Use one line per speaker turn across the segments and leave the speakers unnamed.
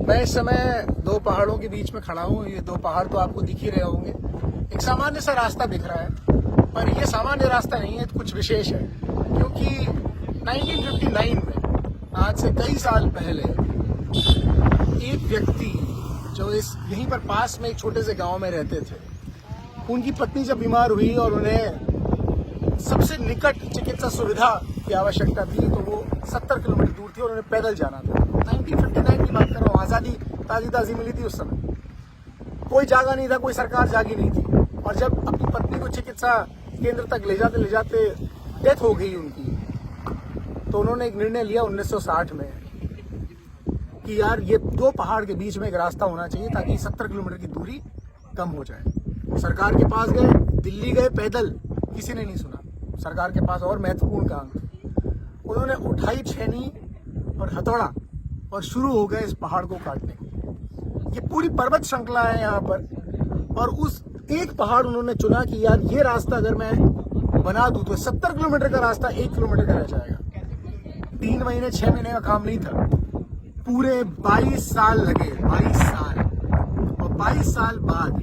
मैं इस समय दो पहाड़ों के बीच में खड़ा हूँ। ये दो पहाड़ तो आपको दिख ही रहे होंगे। एक सामान्य सा रास्ता दिख रहा है, पर ये सामान्य रास्ता नहीं है, कुछ विशेष है। क्योंकि 1959 में, आज से कई साल पहले, एक व्यक्ति जो यहीं पर पास में एक छोटे से गांव में रहते थे, उनकी पत्नी जब बीमार हुई और उन्हें सबसे निकट चिकित्सा सुविधा की आवश्यकता थी, तो वो 70 किलोमीटर दूर थी और उन्हें पैदल जाना था। 1959 की बात कर रहा हूँ, आज़ादी ताज़ी मिली थी उस समय। कोई जागा नहीं था, कोई सरकार जागी नहीं थी। और जब अपनी पत्नी को चिकित्सा केंद्र तक ले जाते डेथ हो गई उनकी, तो उन्होंने एक निर्णय लिया 1960 में कि यार ये दो पहाड़ के बीच में एक रास्ता होना चाहिए ताकि 70 किलोमीटर की दूरी कम हो जाए। सरकार के पास गए, दिल्ली गए पैदल, किसी ने नहीं सुना। सरकार के पास और महत्वपूर्ण काम थे। उन्होंने उठाई छेनी और हथौड़ा और शुरू हो गए इस पहाड़ को काटने। ये पूरी पर्वत श्रृंखला है यहाँ पर, और उस एक पहाड़ उन्होंने चुना कि यार ये रास्ता अगर मैं बना दूं तो 70 किलोमीटर का रास्ता 1 किलोमीटर का रह जाएगा। 3 महीने 6 महीने का काम नहीं था, पूरे 22 साल लगे, 22 साल। और 22 साल बाद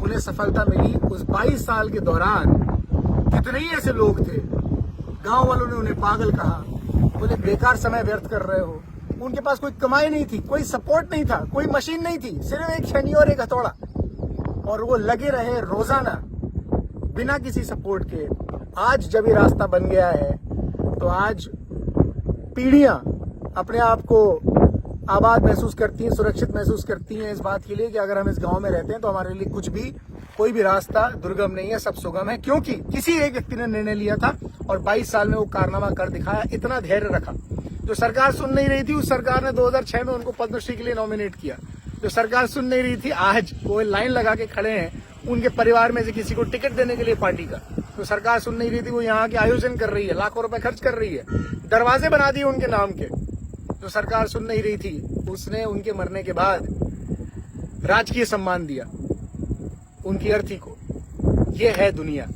उन्हें सफलता मिली। उस 22 साल के दौरान कितने ही ऐसे लोग थे, गांव वालों ने उन्हें पागल कहा, बोले बेकार समय व्यर्थ कर रहे हो। उनके पास कोई कमाई नहीं थी, कोई सपोर्ट नहीं था, कोई मशीन नहीं थी, सिर्फ एक छेनी और एक हथौड़ा, और वो लगे रहे रोजाना बिना किसी सपोर्ट के। आज जब ये रास्ता बन गया है, तो आज पीढ़ियां अपने आप को आबाद महसूस करती हैं, सुरक्षित महसूस करती हैं इस बात के लिए कि अगर हम इस गांव में रहते हैं तो हमारे लिए कुछ भी, कोई भी रास्ता दुर्गम नहीं है, सब सुगम है। क्योंकि किसी एक व्यक्ति ने निर्णय लिया था और 22 साल में वो कारनामा कर दिखाया, इतना धैर्य रखा। जो सरकार सुन नहीं रही थी, उस सरकार ने 2006 में उनको पद्मश्री के लिए नॉमिनेट किया। जो सरकार सुन नहीं रही थी, आज वो लाइन लगा के खड़े हैं उनके परिवार में से किसी को टिकट देने के लिए पार्टी का। तो सरकार सुन नहीं रही थी, वो यहाँ के आयोजन कर रही है, लाखों रुपए खर्च कर रही है, दरवाजे बना दिए उनके नाम के। जो सरकार सुन नहीं रही थी, उसने उनके मरने के बाद राजकीय सम्मान दिया उनकी अर्थी को। ये है दुनिया,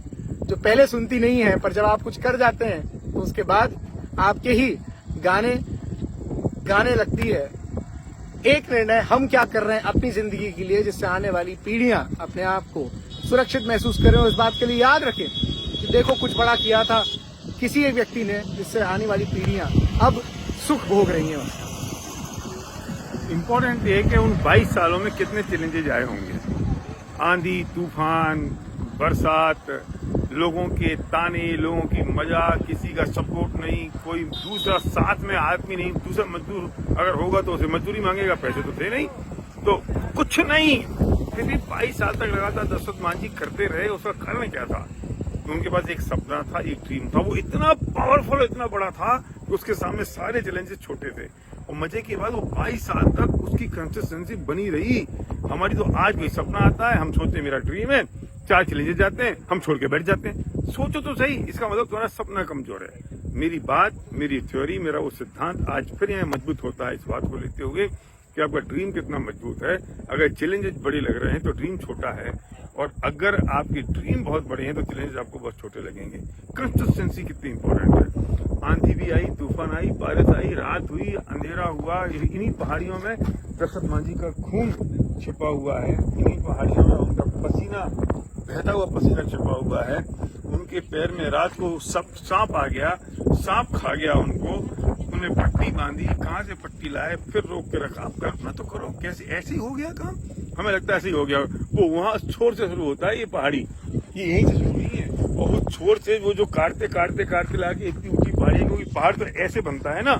जो पहले सुनती नहीं है, पर जब आप कुछ कर जाते हैं तो उसके बाद आपके ही गाने लगती है। एक निर्णय हम क्या कर रहे हैं अपनी जिंदगी के लिए, जिससे आने वाली पीढ़ियां अपने आप को सुरक्षित महसूस करें, और इस बात के लिए याद रखें कि देखो कुछ बड़ा किया था किसी एक व्यक्ति ने, जिससे आने वाली पीढ़ियां अब सुख भोग रही हैं।
इम्पोर्टेंट ये है कि उन 22 सालों में कितने चैलेंजेज आए होंगे। आंधी, तूफान, बरसात, लोगों के ताने, लोगों की मजाक, किसी का सपोर्ट नहीं, कोई दूसरा साथ में आदमी नहीं। दूसरा मजदूर अगर होगा तो उसे मजदूरी मांगेगा, पैसे तो थे नहीं, तो कुछ नहीं। फिर भी 22 साल तक लगातार दशरथ मांझी करते रहे। उसका कारण क्या था? उनके पास एक सपना था, एक ड्रीम था। वो इतना पावरफुल, इतना बड़ा था कि उसके सामने सारे चैलेंजेस छोटे थे। और मजे की बात, वो 22 साल तक उसकी कंसिस्टेंसी बनी रही। हमारी तो आज कोई सपना आता है, हम सोचते हैं मेरा ड्रीम है, 4 चैलेंजेस जाते हैं, हम छोड़ के बैठ जाते हैं। सोचो तो सही, इसका मतलब तुम्हारा सपना कमजोर है। मेरी बात, मेरी थ्योरी, मेरा वो सिद्धांत आज फिर यहाँ मजबूत होता है इस बात को लेते हुए कि आपका ड्रीम कितना मजबूत है। अगर चैलेंजेस बड़े लग रहे हैं तो ड्रीम छोटा है, और अगर आपके ड्रीम बहुत बड़े हैं तो चैलेंजेस आपको बहुत छोटे लगेंगे। कंसिस्टेंसी कितनी इंपॉर्टेंट है। आंधी भी आई, तूफान आई, बारिश आई, रात हुई, अंधेरा हुआ। इन्हीं पहाड़ियों में दशरथ मांझी का खून छिपा हुआ है, इन्हीं पहाड़ियों में उनका पसीना, बहता हुआ पसीना छिपा हुआ है। उनके पैर में रात को सांप आ गया, सांप खा गया उनको, उन्हें पट्टी बांधी, कहाँ से पट्टी लाए, फिर रोक के रखा। आप कल्पना तो करो कैसे ऐसे ही हो गया काम। हमें लगता है ऐसे ही हो गया। वो वहाँ छोर से शुरू होता है, ये पहाड़ी ये यहीं से शुरू नहीं है, और वो छोर से वो जो काटते लाके इतनी ऊंची पहाड़ी, क्योंकि पहाड़ तो ऐसे बनता है ना,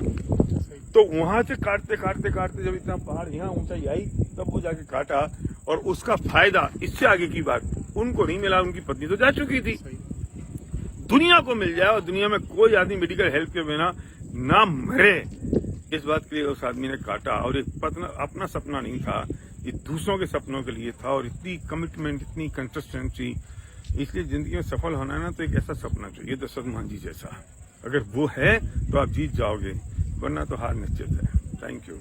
तो वहां से काटते जब इतना पहाड़ यहाँ ऊंचाई आई, तब वो जाके काटा। और उसका फायदा, इससे आगे की बात उनको नहीं मिला, उनकी पत्नी तो जा चुकी थी। दुनिया को मिल जाए और दुनिया में कोई आदमी मेडिकल हेल्प के बिना ना मरे, इस बात के लिए उस आदमी ने काटा। और एक अपना सपना नहीं था, ये दूसरों के सपनों के लिए था। और इतनी कमिटमेंट, इतनी कंसिस्टेंसी, इसलिए जिंदगी में सफल होना है ना, तो एक ऐसा सपना चाहिए दशरथ मांझी जैसा। अगर वो है तो आप जीत जाओगे, वरना तो हार निश्चित है। Thank you.